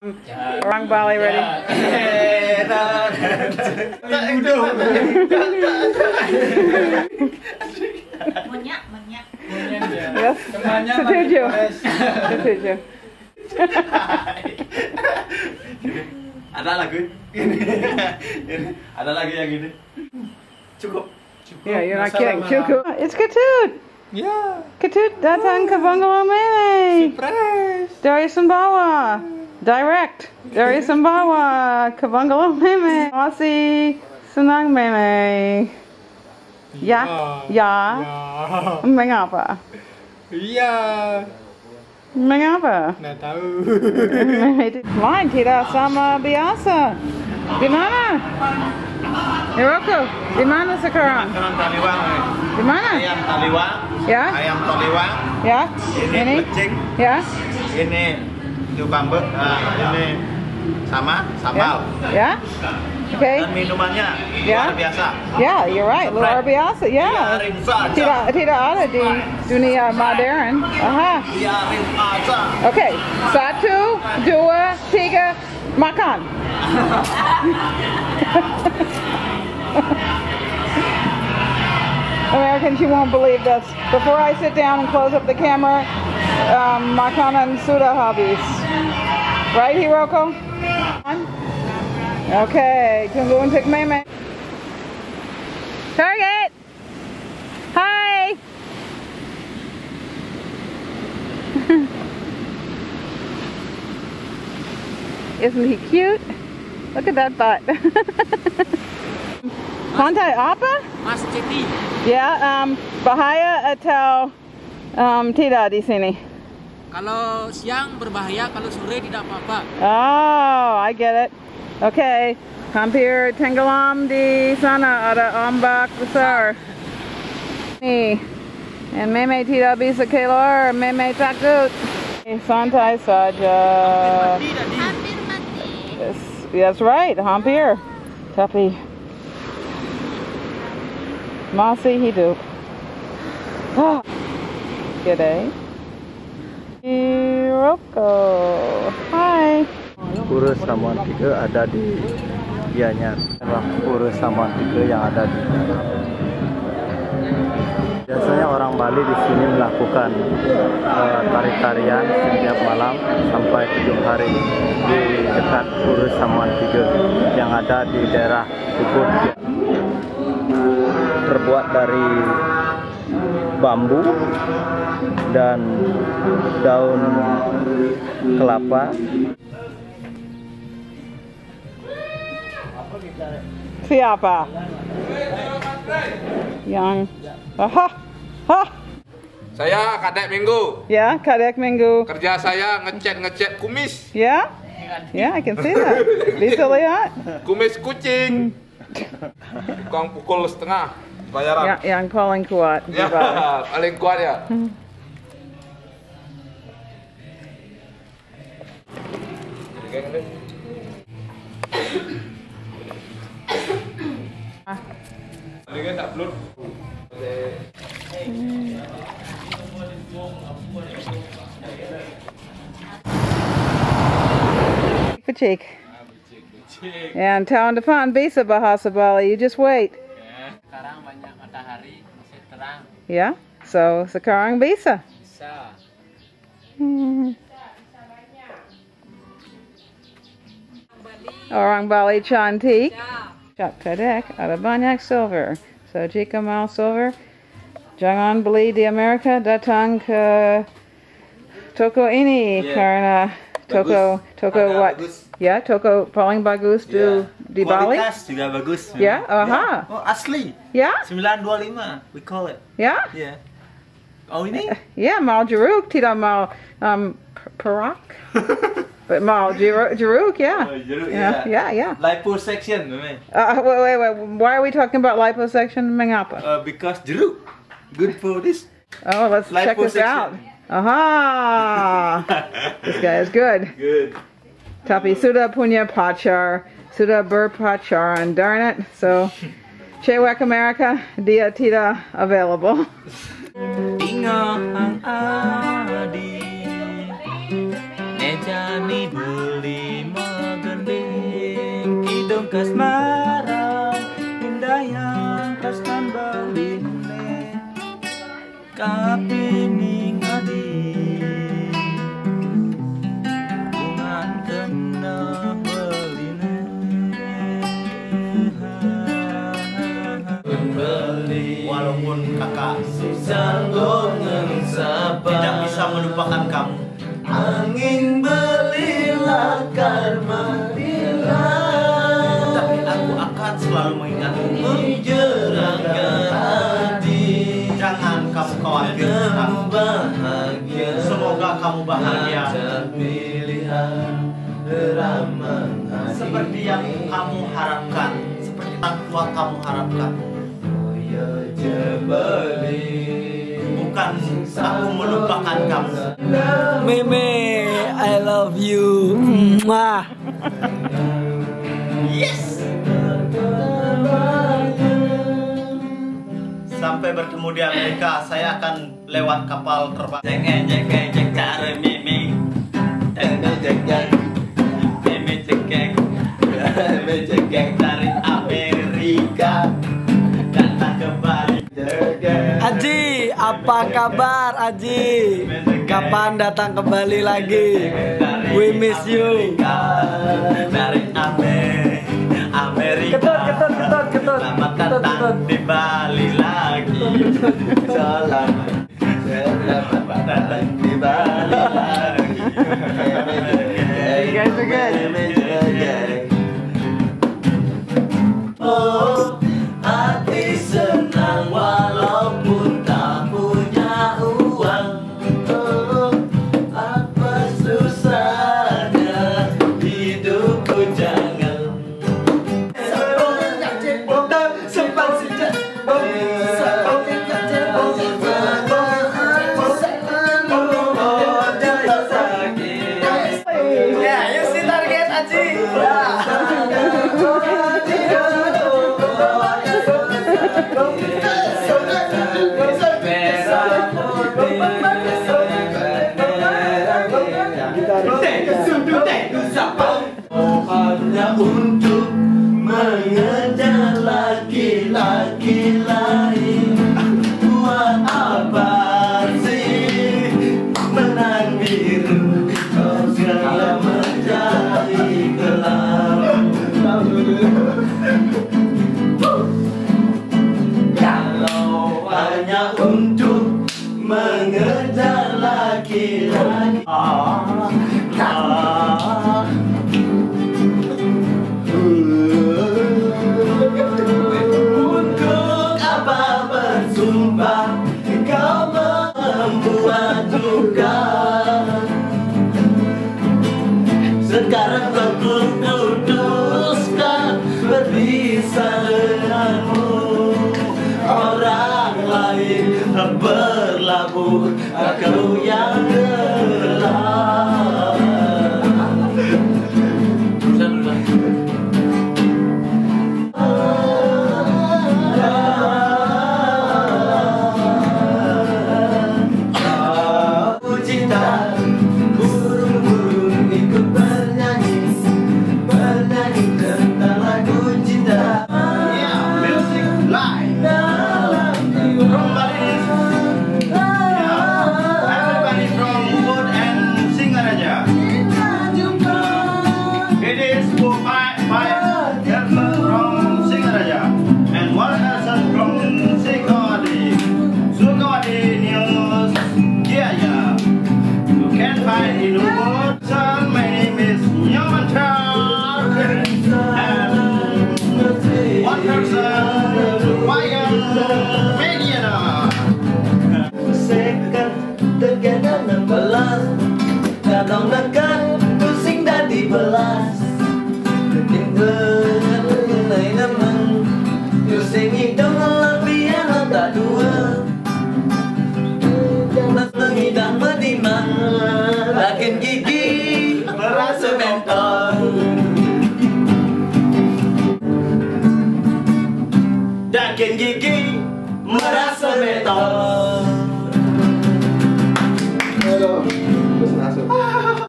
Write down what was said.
Orang Bali ready? Yes, setuju. Setuju. Ada lagu ini. Ada lagi yang ini. Cukup. Yeah, you're not kidding. Cukup. It's Ketut. Yeah. Ketut datang ke Bungalow Meme. Surprise. Dari Sumbawa. Direct. Dari Sumbawa ke Bungalow Meme. Masih senang Meme. Ya. Ya. Mengapa? Iya. Mengapa? Nggak tahu. Lain tidak sama biasa. Di mana? Hiroko, di mana sekarang? Ayam taliwang. Di mana? Ayam taliwang. Ya? Ayam taliwang. Ya? Ini pecing. Ya? Ini cucumber. Ini sambal. Ya? Okay. Dan minumannya Ya? luar biasa. Yeah, you're right. Luar biasa. Yeah. Biarin saja. Tidak ada di dunia modern. Aha. Biarin aja. Okay. 1, 2, 3, makan. Americans, you won't believe this. Before I sit down and close up the camera, makanan sudah habis. Right, Hiroko? Okay, tunggu untuk Meme. Target! Hi! Isn't he cute? Look at that butt. Pantai apa? Mas Citi. Ya, bahaya atau tidak di sini? Kalau siang berbahaya, kalau sore tidak apa-apa. Oh, I get it. Okay, hampir tenggelam di sana, ada ombak besar. Nih, and Meme tidak bisa keluar, Meme takut. Santai saja. Hampir mati. That's right, hampir. Tapi masih hidup. Ah, gede. Hiroko, hi. Pura Samuan 3 ada di Gianyar. Pura Samuan 3 yang ada di dalam. Biasanya orang Bali di sini melakukan tari-tarian setiap malam sampai 7 hari di dekat Pura Samuan 3 yang ada di daerah Ubud. Terbuat dari bambu dan daun kelapa. Siapa? Yang Saya Kadek Minggu. Ya, Kadek Minggu. Kerja saya ngecat kumis. Ya? Ya, I can see that. Bisa lihat? Kumis kucing. Tukang pukul setengah bayaran. Yang paling kuat. di Ya, Bali. paling kuat ya. Ini kan tak upload. Becik. And tahun depan bisa bahasa Bali. You just wait. Sekarang banyak matahari, masih terang. Ya? So, sekarang bisa. Bisa. Orang Bali cantik. Cap Kadek ada banyak silver. So, jika mau silver, jangan beli di Amerika, datang ke toko ini karena toko what? Bagus. Ya, toko paling bagus di Bali. Kualitas juga bagus. Ya, aha. Oh, asli. Ya, 925 we call it. ya, Yeah. Oh, ini? ya. Mau jeruk, tidak mau perak, but mau jeruk, ya. Oh, jeruk, Yeah, ya. yeah. Liposuction, memang. Wait. Why are we talking about liposuction? Mengapa? Because jeruk good for this. Oh, let's check this out. Aha! This guy is good. Good. Tapi sudah punya pacar, sudah berpacaran, darn it. So, cewek Amerika, dia tidak available. Ingat adi, nejani beli kasmaran indah yang kaskan baline kapining adi bungan kena beline walaupun kakak tidak bisa melupakan kamu. Angin belilah karma tapi aku akan selalu mengingatmu. Jangan kamu khawatir tentang semoga kamu bahagia seperti yang kamu harapkan, seperti orang tua kamu harapkan. Bukan aku melupakan kamu. Meme, I love you. Mwah. Yes. Sampai bertemu di Amerika, saya akan lewat kapal terbang. Jeng cara mimi. Mimi cekeng dari Amerika datang kembali. Aji, apa kabar Aji? Kapan datang kembali lagi? We miss you. Dari Amerika. Ketut. Selamat datang di Bali lagi. Selamat datang di Bali lagi. You guys are good. Oh, hati senang walaupun tak punya uang. Oh, apa susahnya hidupku jangan. Yeah, you see target Aji. Hanya untuk mengejar laki-laki lain. Buat apa sih menang biru segala menjadi gelap. Kalau hanya untuk mengejar laki-laki. Untuk apa bersumpah kau membuat duka. Sekarang kau putuskan berpisah denganmu. Orang lain berlabuh kau yang gelap. Burung-burung ikut bernyanyi tentang lagu cinta. Music live from Bali. Everybody from Ubud and Singaraja. It is five gentlemen from Singaraja and one person from Sukawati News. Yeah. You can find in Ubud. My name is Nyoman Char and one person Wayan Mediana. Second together 16 kadang